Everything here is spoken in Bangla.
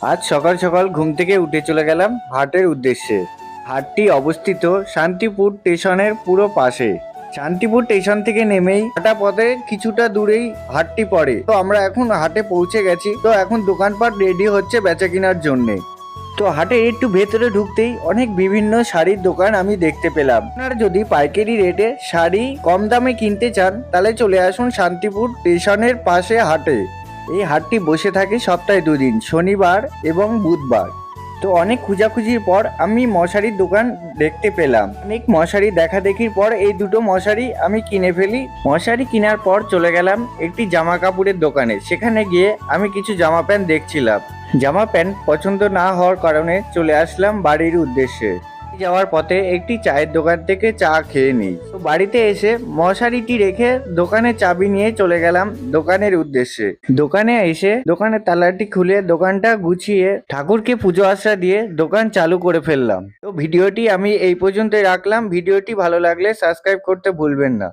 আজ সকাল সকাল ঘুম থেকে উঠে চলে গেলাম হাটের উদ্দেশ্যে। হাটটি অবস্থিত শান্তিপুর স্টেশনের পুরো পাশে। শান্তিপুর স্টেশন থেকে নেমেই হাঁটা পথে কিছুটা দূরেই হাটটি পড়ে। তো আমরা এখন হাটে পৌঁছে গেছি। তো এখন দোকানপাট রেডি হচ্ছে বেচা কেনার জন্যে। তো হাটে একটু ভেতরে ঢুকতেই অনেক বিভিন্ন শাড়ির দোকান আমি দেখতে পেলাম। আপনারা যদি পাইকারি রেটে শাড়ি কম দামে কিনতে চান তাহলে চলে আসুন শান্তিপুর স্টেশনের পাশে হাটে। এই হাটটি বসে থাকে সপ্তাহে দুদিন, শনিবার এবং বুধবার। তো অনেক খোঁজাখুঁজির পর আমি মশারির দোকান দেখতে পেলাম। অনেক মশারি দেখা দেখির পর এই দুটো মশারি আমি কিনে ফেলি। মশারি কেনার পর চলে গেলাম একটি জামা কাপড়ের দোকানে। সেখানে গিয়ে আমি কিছু জামা প্যান্ট দেখছিলাম। জামা প্যান্ট পছন্দ না হওয়ার কারণে চলে আসলাম বাড়ির উদ্দেশ্যে। যাওয়ার পথে একটি চায়ের দোকান থেকে চা খেয়ে নিই। তো বাড়িতে এসে মশারিটি রেখে দোকানে চাবি নিয়ে চলে গেলাম দোকানের উদ্দেশ্যে। দোকানে এসে দোকানের তালাটি খুলে দোকানটা গুছিয়ে ঠাকুরকে পুজো আচ্ছা দিয়ে দোকান চালু করে ফেললাম। তো ভিডিওটি আমি এই পর্যন্তই রাখলাম। ভিডিওটি ভালো লাগলে সাবস্ক্রাইব করতে ভুলবেন না।